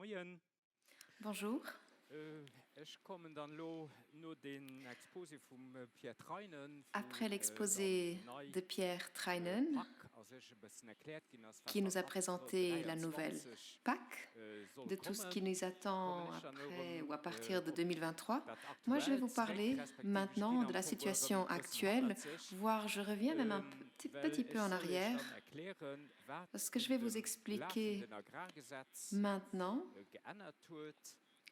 Moin. Bonjour. Ich komme dann nur den Exposé vom Pierre Treinen, Après l'exposé de Pierre Treinen, PAC, also ich ein bisschen erklärt, qui nous a was présenté la nouvelle 23 PAC, soll de tout ce qui kommen, nous attend komme ich dann après ou à auf partir de 2023, das moi je vais vous aktuell parler respektive ich maintenant bin de am la situation Pogueren bisschen actuelle, sich, voire je reviens même un weil petit peu ich en soll euch arrière, dann erklären, was parce que je vais in vous dem expliquer laufenden Agrargesetz maintenant geändert wird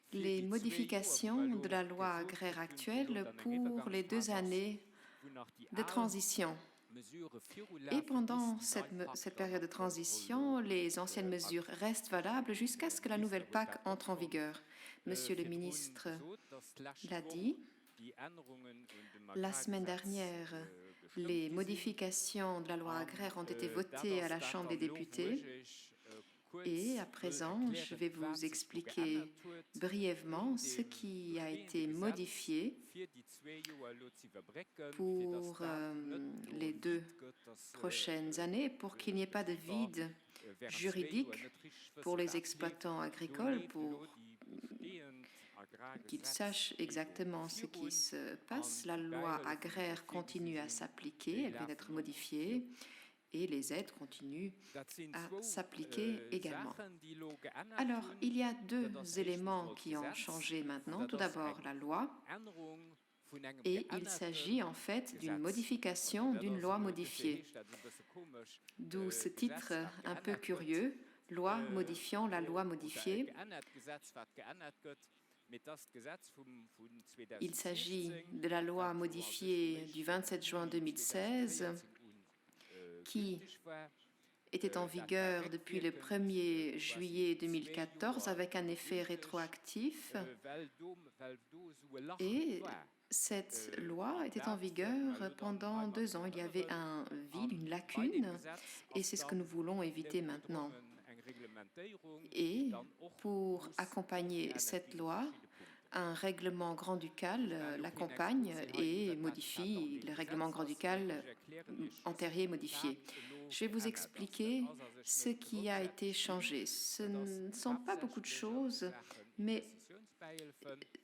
für les die 2 Jahre, wo wir modifications de la loi gesucht agraire tun, wo actuelle dann eine pour les 2 Übergangsphase années wonach die de transition. Mesure Et Firulave bis pendant die neue cette PAC dann période de noch transition, les anciennes mesures restent valables jusqu'à ce que la nouvelle PAC entre en vigueur. Monsieur le ministre l'a dit, la semaine dernière, les modifications de la loi agraire ont été votées à la Chambre des députés. Et à présent, je vais vous expliquer brièvement ce qui a été modifié pour les 2 prochaines années pour qu'il n'y ait pas de vide juridique pour les exploitants agricoles, pour qu'ils sachent exactement ce qui se passe. La loi agraire continue à s'appliquer, elle vient d'être modifiée et les aides continuent à s'appliquer également. Alors, il y a 2 éléments qui ont changé maintenant. Tout d'abord, la loi, et il s'agit en fait d'une modification d'une loi modifiée. D'où ce titre un peu curieux, loi modifiant la loi modifiée. Il s'agit de la loi modifiée du 27 juin 2016 qui était en vigueur depuis le 1er juillet 2014 avec un effet rétroactif. Et cette loi était en vigueur pendant 2 ans. Il y avait un vide, une lacune, et c'est ce que nous voulons éviter maintenant. Et pour accompagner cette loi, un règlement grand-ducal l'accompagne et modifie le règlement grand-ducal antérieur modifié. Je vais vous expliquer ce qui a été changé. Ce ne sont pas beaucoup de choses, mais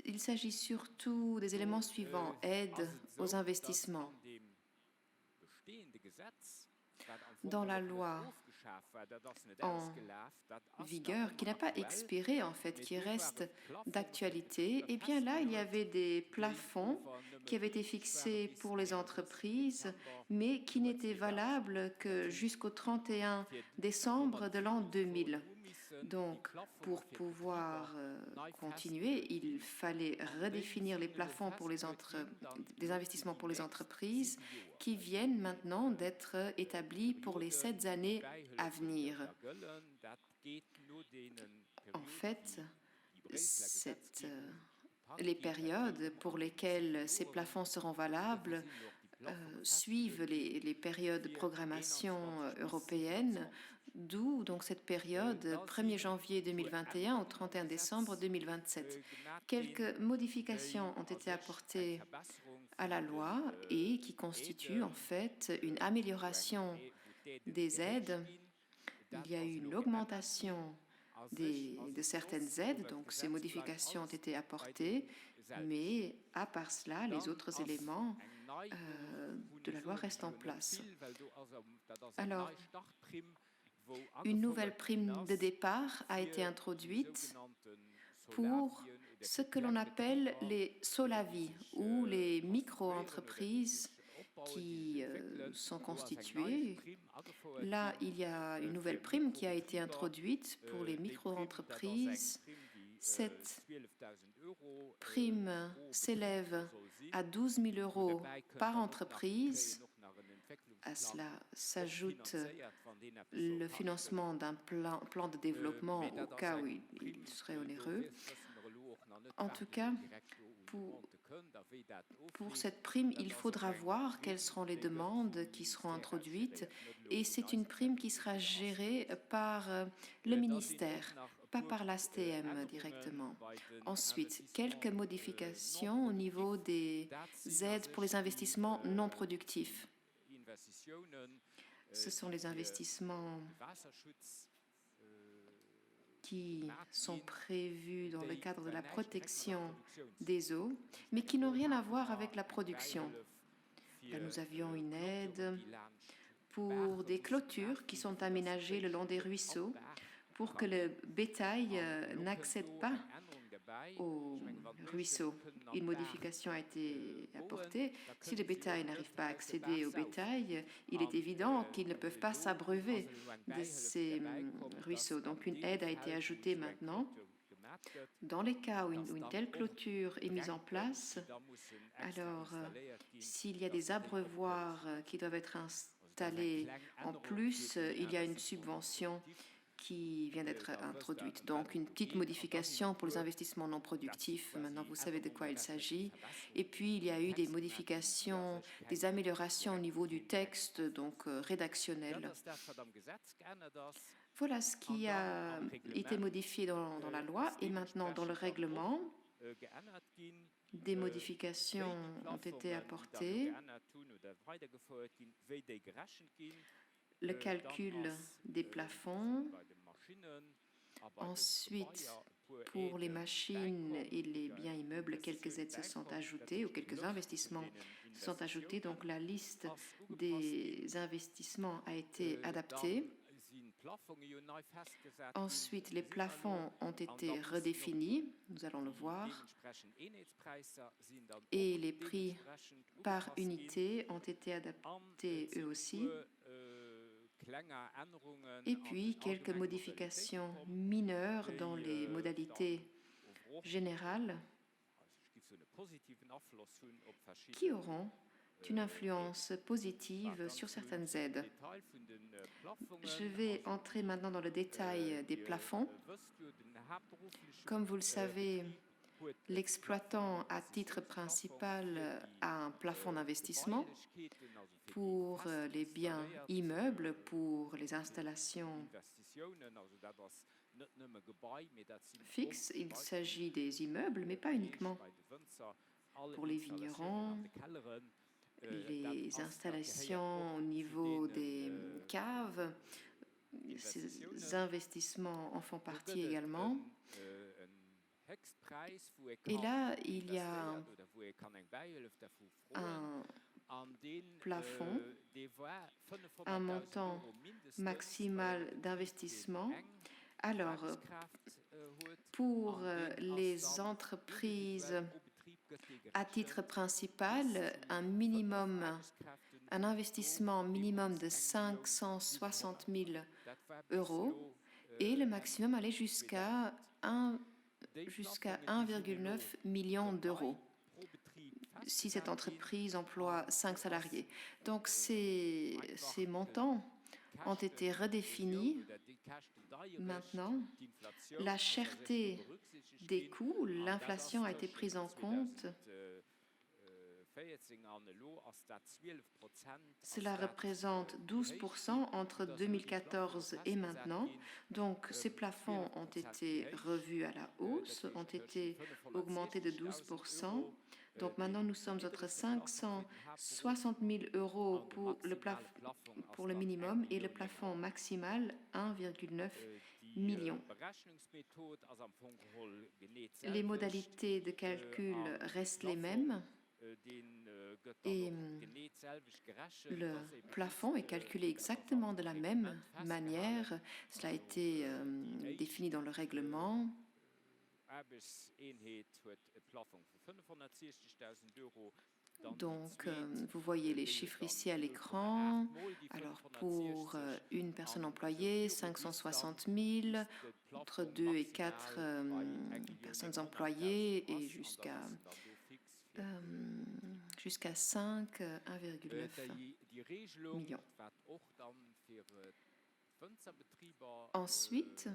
il s'agit surtout des éléments suivants. Aide aux investissements. Dans la loi en vigueur, qui n'a pas expiré en fait, qui reste d'actualité, et bien là, il y avait des plafonds qui avaient été fixés pour les entreprises, mais qui n'étaient valables que jusqu'au 31 décembre de l'an 2000. Donc, pour pouvoir continuer, il fallait redéfinir les plafonds pour des investissements pour les entreprises qui viennent maintenant d'être établis pour les 7 années à venir. En fait, les périodes pour lesquelles ces plafonds seront valables suivent les périodes de programmation européenne, d'où donc cette période 1er janvier 2021 au 31 décembre 2027. Quelques modifications ont été apportées à la loi et qui constituent en fait une amélioration des aides. Il y a eu une augmentation de certaines aides, donc ces modifications ont été apportées, mais à part cela, les autres éléments de la loi restent en place. Alors, une nouvelle prime de départ a été introduite pour ce que l'on appelle les Solavi ou les micro-entreprises qui sont constituées. Là, il y a une nouvelle prime qui a été introduite pour les micro-entreprises. Cette prime s'élève à 12 000 € par entreprise. À cela s'ajoute le financement d'un plan de développement au cas où il serait onéreux. En tout cas, pour cette prime, il faudra voir quelles seront les demandes qui seront introduites et c'est une prime qui sera gérée par le ministère, pas par l'ASTM directement. Ensuite, quelques modifications au niveau des aides pour les investissements non productifs. Ce sont les investissements qui sont prévus dans le cadre de la protection des eaux, mais qui n'ont rien à voir avec la production. Là, nous avions une aide pour des clôtures qui sont aménagées le long des ruisseaux pour que le bétail n'accède pas aux ruisseaux. Une modification a été apportée. Si le bétail n'arrive pas à accéder au bétail, il est évident qu'ils ne peuvent pas s'abreuver de ces ruisseaux. Donc une aide a été ajoutée maintenant. Dans les cas où une telle clôture est mise en place, alors s'il y a des abreuvoirs qui doivent être installés en plus, il y a une subvention qui vient d'être introduite. Donc, une petite modification pour les investissements non productifs. Maintenant, vous savez de quoi il s'agit. Et puis, il y a eu des modifications, des améliorations au niveau du texte, donc rédactionnel. Voilà ce qui a été modifié dans la loi. Et maintenant, dans le règlement, des modifications ont été apportées. Le calcul des plafonds, ensuite pour les machines et les biens immeubles, quelques aides se sont ajoutées ou quelques investissements se sont ajoutés, donc la liste des investissements a été adaptée. Ensuite, les plafonds ont été redéfinis, nous allons le voir, et les prix par unité ont été adaptés eux aussi. Et puis, quelques modifications mineures dans les modalités générales qui auront une influence positive sur certaines aides. Je vais entrer maintenant dans le détail des plafonds. Comme vous le savez, l'exploitant à titre principal a un plafond d'investissement pour les biens immeubles, pour les installations fixes. Il s'agit des immeubles, mais pas uniquement. Pour les vignerons, les installations au niveau des caves, ces investissements en font partie également. Et là, il y a un plafond, un montant maximal d'investissement. Alors, pour les entreprises à titre principal, un investissement minimum de 560 000 € et le maximum allait jusqu'à 1,9 million d'euros si cette entreprise emploie 5 salariés. Donc ces montants ont été redéfinis. Maintenant, la cherté des coûts, l'inflation a été prise en compte. Cela représente 12% entre 2014 et maintenant. Donc, ces plafonds ont été revus à la hausse, ont été augmentés de 12%. Donc, maintenant, nous sommes entre 560 000 € pour le minimum et le plafond maximal 1,9 million. Les modalités de calcul restent les mêmes. Et le plafond est calculé exactement de la même manière. Cela a été défini dans le règlement. Donc, vous voyez les chiffres ici à l'écran. Alors, pour une personne employée, 560 000, entre 2 et 4 personnes employées et jusqu'à 5, 1,9 million. Ensuite,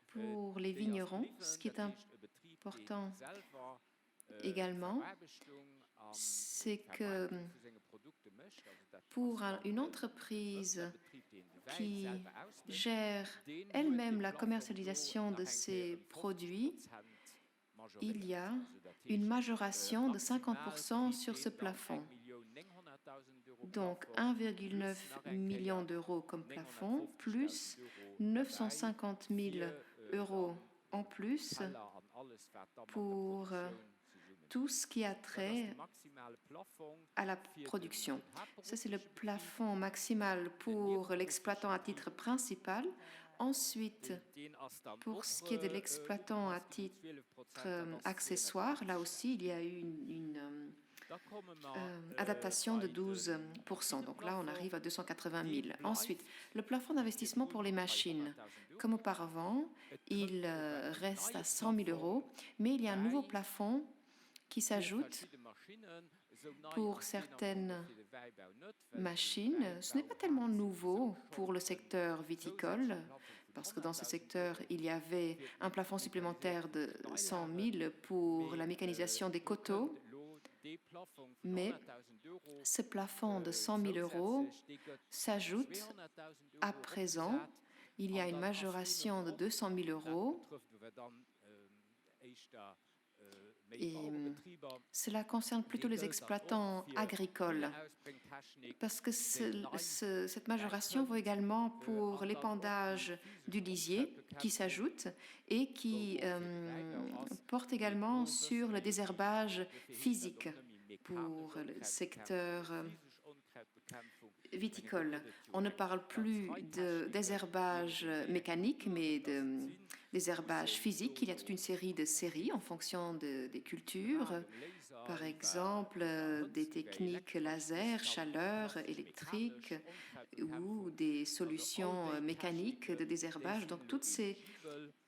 pour les vignerons, ce qui est important également, c'est que pour une entreprise qui gère elle-même la commercialisation de ses produits, il y a une majoration de 50% sur ce plafond. Donc 1,9 million d'euros comme plafond, plus 950 000 € en plus pour tout ce qui a trait à la production. Ça, c'est le plafond maximal pour l'exploitant à titre principal. Ensuite, pour ce qui est de l'exploitant à titre accessoire, là aussi, il y a eu une adaptation de 12%. Donc là, on arrive à 280 000. Ensuite, le plafond d'investissement pour les machines. Comme auparavant, il reste à 100 000 €, mais il y a un nouveau plafond qui s'ajoute pour certaines machines. Ce n'est pas tellement nouveau pour le secteur viticole, parce que dans ce secteur, il y avait un plafond supplémentaire de 100 000 pour la mécanisation des coteaux. Mais ce plafond de 100 000 € s'ajoute à présent. Il y a une majoration de 200 000 € et cela concerne plutôt les exploitants agricoles, parce que cette majoration vaut également pour l'épandage du lisier qui s'ajoute et qui porte également sur le désherbage physique pour le secteur viticole. On ne parle plus de désherbage mécanique, mais de désherbage physique. Il y a toute une série de séries en fonction des cultures. Par exemple, des techniques laser, chaleur, électrique ou des solutions mécaniques de désherbage. Donc, toutes ces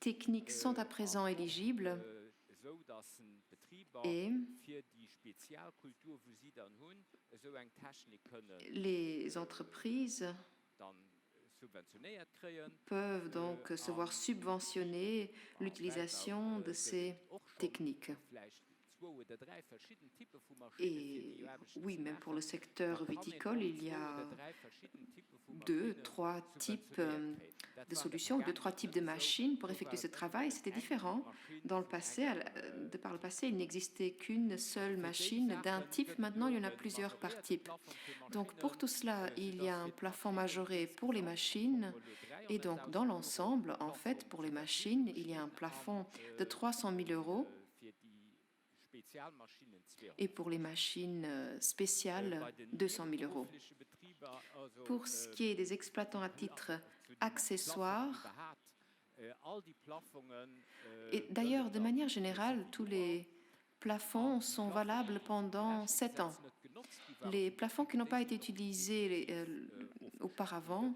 techniques sont à présent éligibles et les entreprises peuvent donc se voir subventionner l'utilisation de ces techniques. Et oui, même pour le secteur viticole, il y a 2-3 types de solutions, 2-3 types de machines pour effectuer ce travail. C'était différent dans le passé. Par le passé, il n'existait qu'une seule machine d'un type. Maintenant, il y en a plusieurs par type. Donc, pour tout cela, il y a un plafond majoré pour les machines. Et donc, dans l'ensemble, en fait, pour les machines, il y a un plafond de 300 000 € et pour les machines spéciales, 200 000 €. Pour ce qui est des exploitants à titre accessoire, et d'ailleurs, de manière générale, tous les plafonds sont valables pendant 7 ans. Les plafonds qui n'ont pas été utilisés auparavant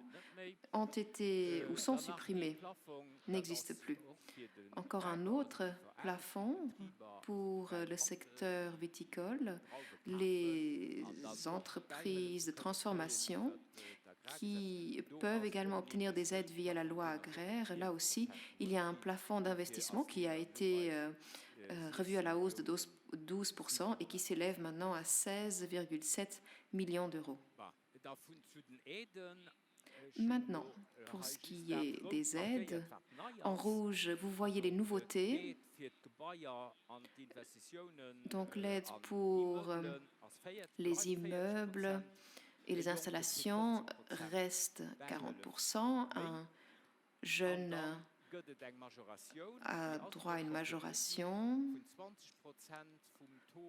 ont été ou sont supprimés, n'existent plus. Encore un autre plafond pour le secteur viticole, les entreprises de transformation qui peuvent également obtenir des aides via la loi agraire. Là aussi, il y a un plafond d'investissement qui a été revu à la hausse de 12% et qui s'élève maintenant à 16,7 millions d'euros. Maintenant, pour ce qui est des aides, en rouge, vous voyez les nouveautés. Donc l'aide pour les immeubles et les installations reste 40%. Un jeune a droit à une majoration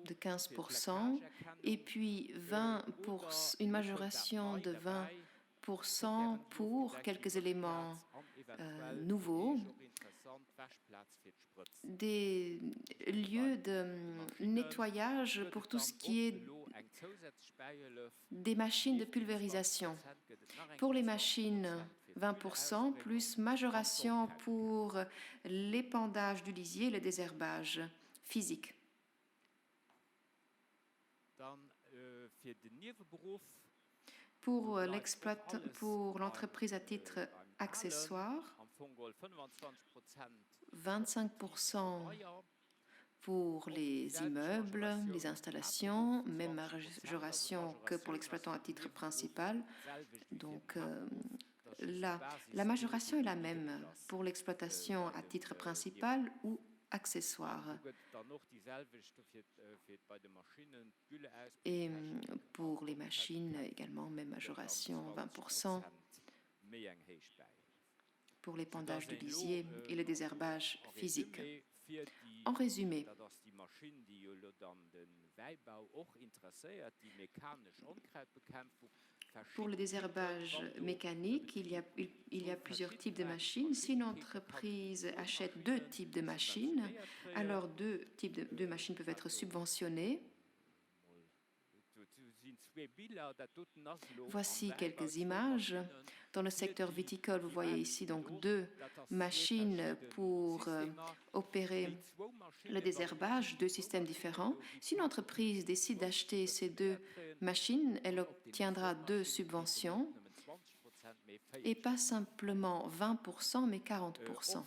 de 15% et puis une majoration de 20% pour quelques éléments nouveaux. Des lieux de nettoyage pour tout ce qui est des machines de pulvérisation. Pour les machines, 20%, plus majoration pour l'épandage du lisier et le désherbage physique. Pour l'entreprise à titre accessoire, 25% pour les immeubles, les installations, même majoration que pour l'exploitant à titre principal. Donc là, la majoration est la même pour l'exploitation à titre principal ou accessoire. Et pour les machines également, même majoration, 20%. pour l'épandage du lisier et le désherbage physique. En résumé, pour le désherbage mécanique, il y a plusieurs types de machines. Si une entreprise achète 2 types de machines, alors 2 types de machines peuvent être subventionnées. Voici quelques images. Dans le secteur viticole, vous voyez ici donc 2 machines pour opérer le désherbage, 2 systèmes différents. Si une entreprise décide d'acheter ces 2 machines, elle obtiendra 2 subventions et pas simplement 20%, mais 40%.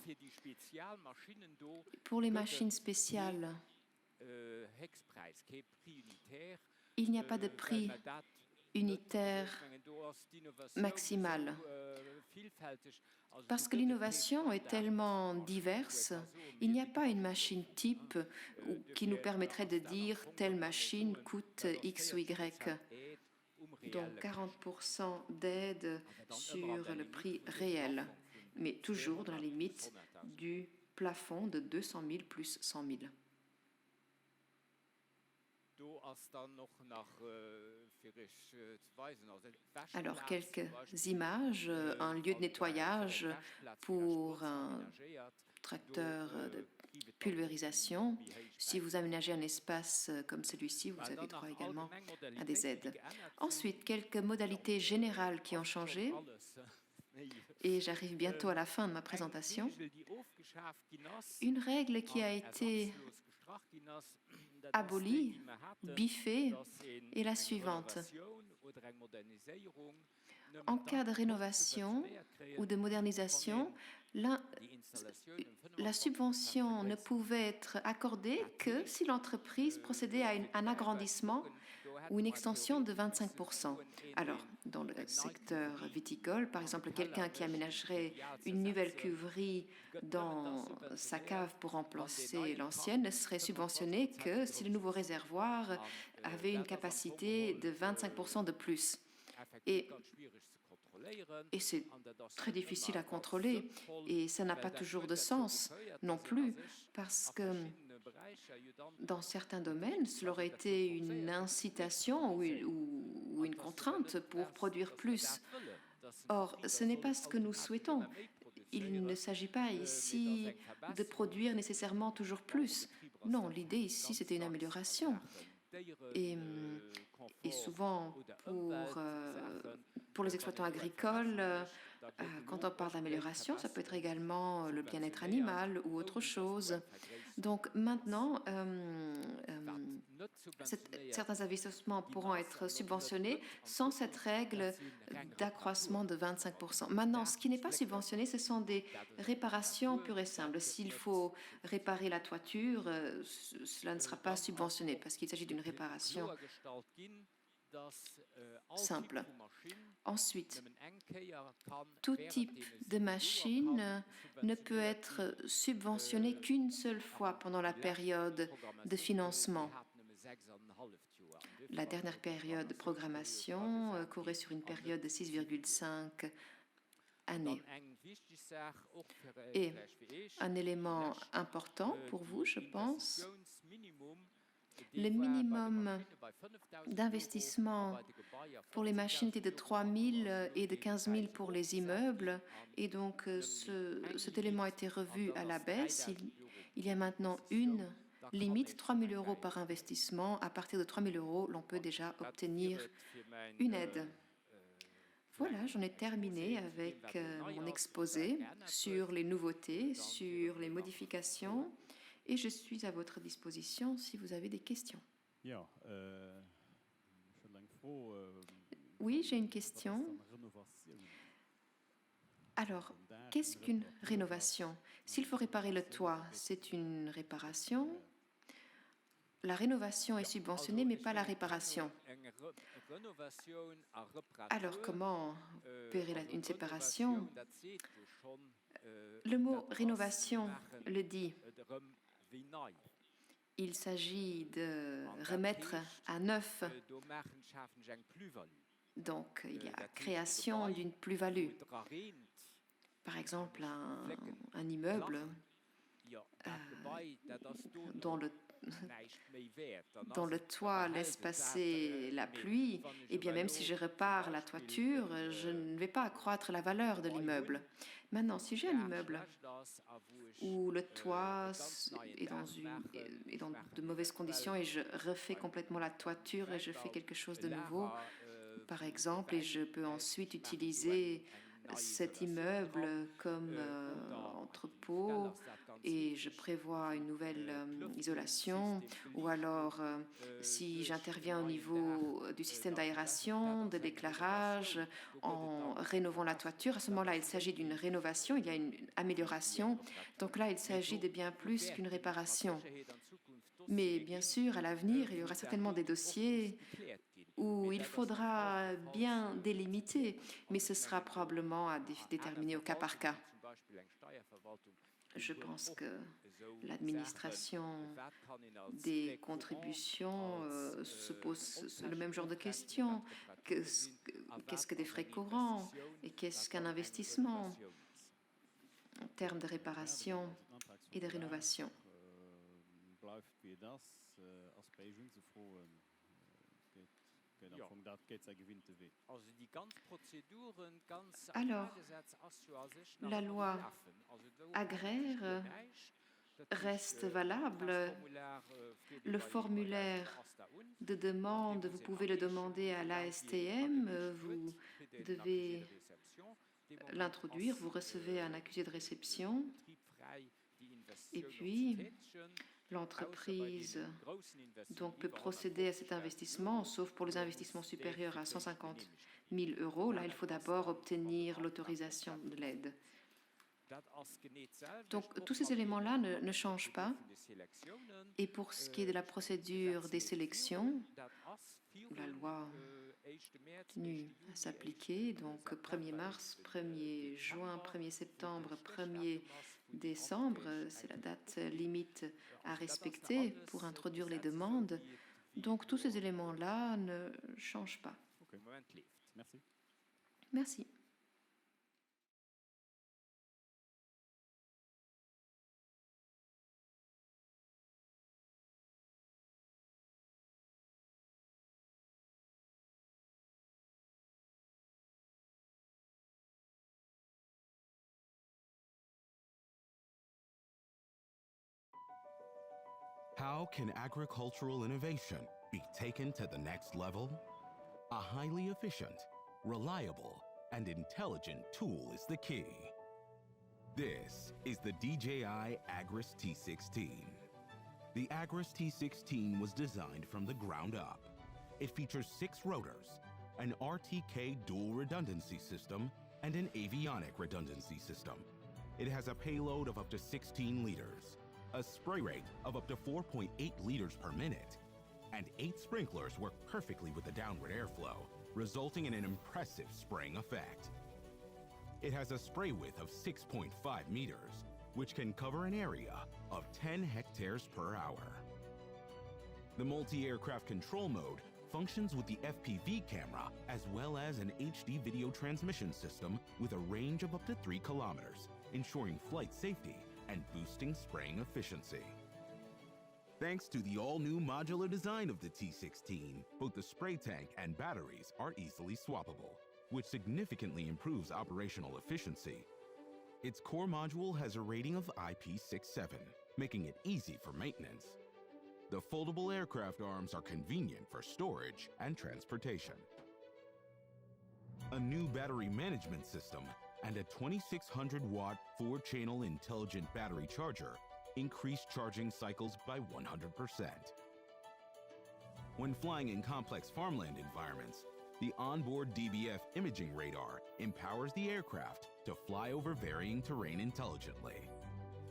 Pour les machines spéciales, il n'y a pas de prix unitaire maximal. Parce que l'innovation est tellement diverse, il n'y a pas une machine type qui nous permettrait de dire telle machine coûte X ou Y. Donc 40% d'aide sur le prix réel, mais toujours dans la limite du plafond de 200 000 plus 100 000. Alors, quelques images, un lieu de nettoyage pour un tracteur de pulvérisation. Si vous aménagez un espace comme celui-ci, vous avez droit également à des aides. Ensuite, quelques modalités générales qui ont changé. Et j'arrive bientôt à la fin de ma présentation. Une règle qui a été abolie, biffée, est la suivante. En cas de rénovation ou de modernisation, la subvention ne pouvait être accordée que si l'entreprise procédait à un agrandissement ou une extension de 25%. Alors, dans le secteur viticole, par exemple, quelqu'un qui aménagerait une nouvelle cuverie dans sa cave pour remplacer l'ancienne ne serait subventionné que si le nouveau réservoir avait une capacité de 25% de plus. Et c'est très difficile à contrôler et ça n'a pas toujours de sens non plus parce que dans certains domaines, cela aurait été une incitation ou une contrainte pour produire plus. Or, ce n'est pas ce que nous souhaitons. Il ne s'agit pas ici de produire nécessairement toujours plus. Non, l'idée ici, c'était une amélioration. Et souvent, pour les exploitants agricoles, quand on parle d'amélioration, ça peut être également le bien-être animal ou autre chose. Donc maintenant, certains investissements pourront être subventionnés sans cette règle d'accroissement de 25%. Maintenant, ce qui n'est pas subventionné, ce sont des réparations pures et simples. S'il faut réparer la toiture, cela ne sera pas subventionné parce qu'il s'agit d'une réparation simple. Ensuite, tout type de machine ne peut être subventionné qu'une seule fois pendant la période de financement. La dernière période de programmation courait sur une période de 6,5 années. Et un élément important pour vous, je pense, le minimum d'investissement pour les machines était de 3 000 et de 15 000 pour les immeubles. Et donc, cet élément a été revu à la baisse. Il y a maintenant une limite, 3 000 € par investissement. À partir de 3 000 €, l'on peut déjà obtenir une aide. Voilà, j'en ai terminé avec mon exposé sur les nouveautés, sur les modifications. Et je suis à votre disposition si vous avez des questions. Oui, j'ai une question. Alors, qu'est-ce qu'une rénovation? S'il faut réparer le toit, c'est une réparation. La rénovation est subventionnée, mais pas la réparation. Alors, comment opérer une séparation? Le mot rénovation le dit. Il s'agit de remettre à neuf. Donc, il y a création d'une plus-value. par exemple un immeuble dont le toit laisse passer la pluie, et bien même si je répare la toiture, je ne vais pas accroître la valeur de l'immeuble. Maintenant, si j'ai un immeuble où le toit est dans de mauvaises conditions et je refais complètement la toiture et je fais quelque chose de nouveau, par exemple, et je peux ensuite utiliser cet immeuble comme entrepôt et je prévois une nouvelle isolation, ou alors si j'interviens au niveau du système d'aération, de l'éclairage, en rénovant la toiture, à ce moment-là, il s'agit d'une rénovation, il y a une amélioration. Donc là, il s'agit de bien plus qu'une réparation. Mais bien sûr, à l'avenir, il y aura certainement des dossiers où il faudra bien délimiter, mais ce sera probablement à déterminer au cas par cas. Je pense que l'administration des contributions se pose le même genre de questions. Qu'est-ce que des frais courants et qu'est-ce qu'un investissement en termes de réparation et de rénovation? Alors, la loi agraire reste valable. Le formulaire de demande, vous pouvez le demander à l'ASTM, vous devez l'introduire, vous recevez un accusé de réception, et puis l'entreprise donc peut procéder à cet investissement, sauf pour les investissements supérieurs à 150 000 €. Là, il faut d'abord obtenir l'autorisation de l'aide. Donc, tous ces éléments-là ne changent pas. Et pour ce qui est de la procédure des sélections, la loi continue à s'appliquer. Donc, 1er mars, 1er juin, 1er septembre, 1er décembre, c'est la date limite à respecter pour introduire les demandes. Donc, tous ces éléments-là ne changent pas. Merci. Merci. How can agricultural innovation be taken to the next level? A highly efficient, reliable, and intelligent tool is the key. This is the DJI Agris T16. The Agris T16 was designed from the ground up. It features 6 rotors, an RTK dual redundancy system, and an avionic redundancy system. It has a payload of up to 16 liters, a spray rate of up to 4.8 liters per minute, and 8 sprinklers work perfectly with the downward airflow, resulting in an impressive spraying effect. It has a spray width of 6.5 meters, which can cover an area of 10 hectares per hour. The multi-aircraft control mode functions with the FPV camera as well as an HD video transmission system with a range of up to 3 kilometers, ensuring flight safety and boosting spraying efficiency. Thanks to the all-new modular design of the T16, both the spray tank and batteries are easily swappable, which significantly improves operational efficiency. Its core module has a rating of IP67, making it easy for maintenance. The foldable aircraft arms are convenient for storage and transportation. A new battery management system and a 2600-watt 4-channel intelligent battery charger increase charging cycles by 100%. When flying in complex farmland environments, the onboard DBF imaging radar empowers the aircraft to fly over varying terrain intelligently.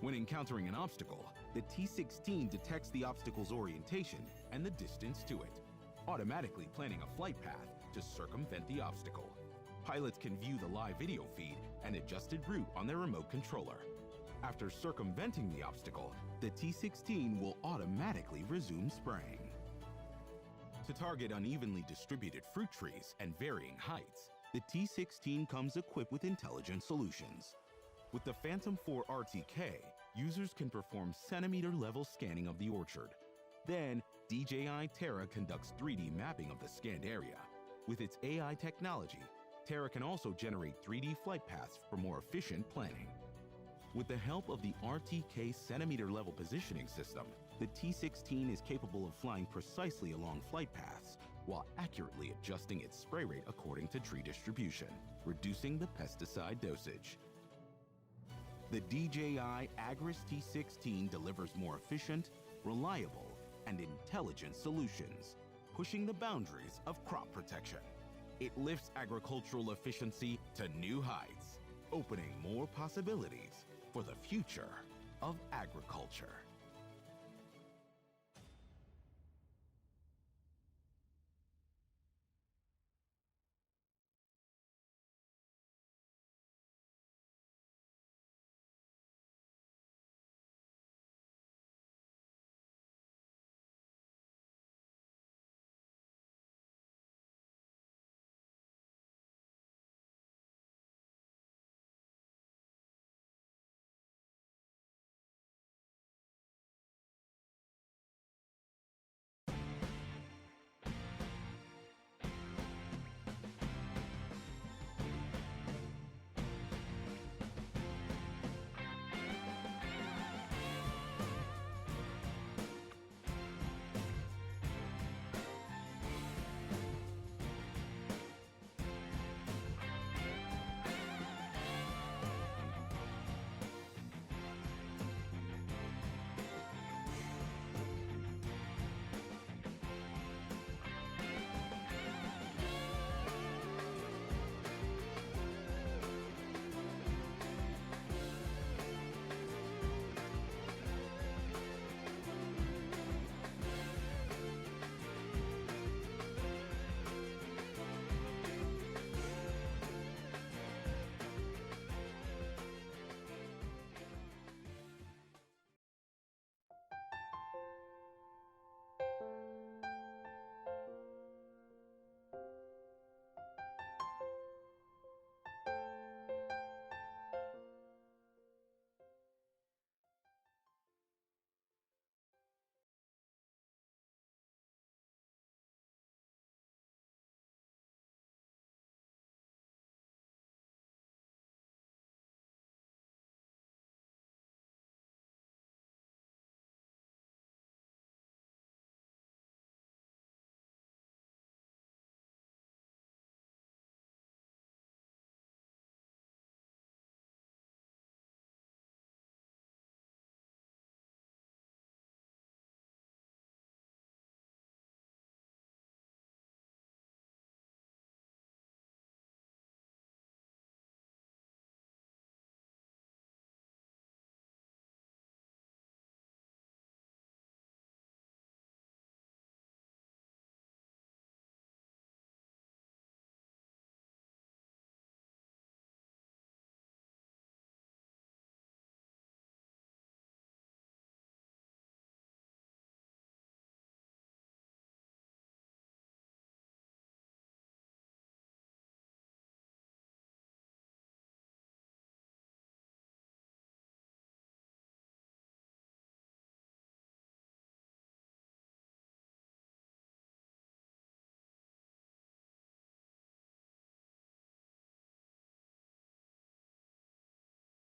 When encountering an obstacle, the T16 detects the obstacle's orientation and the distance to it, automatically planning a flight path to circumvent the obstacle. Pilots can view the live video feed and adjusted route on their remote controller. After circumventing the obstacle, the T16 will automatically resume spraying. To target unevenly distributed fruit trees and varying heights, the T16 comes equipped with intelligent solutions. With the Phantom 4 RTK, users can perform centimeter-level scanning of the orchard. Then, DJI Terra conducts 3D mapping of the scanned area. With its AI technology, Terra can also generate 3D flight paths for more efficient planning. With the help of the RTK centimeter-level positioning system, the T-16 is capable of flying precisely along flight paths while accurately adjusting its spray rate according to tree distribution, reducing the pesticide dosage. The DJI Agris T-16 delivers more efficient, reliable, and intelligent solutions, pushing the boundaries of crop protection. It lifts agricultural efficiency to new heights, opening more possibilities for the future of agriculture.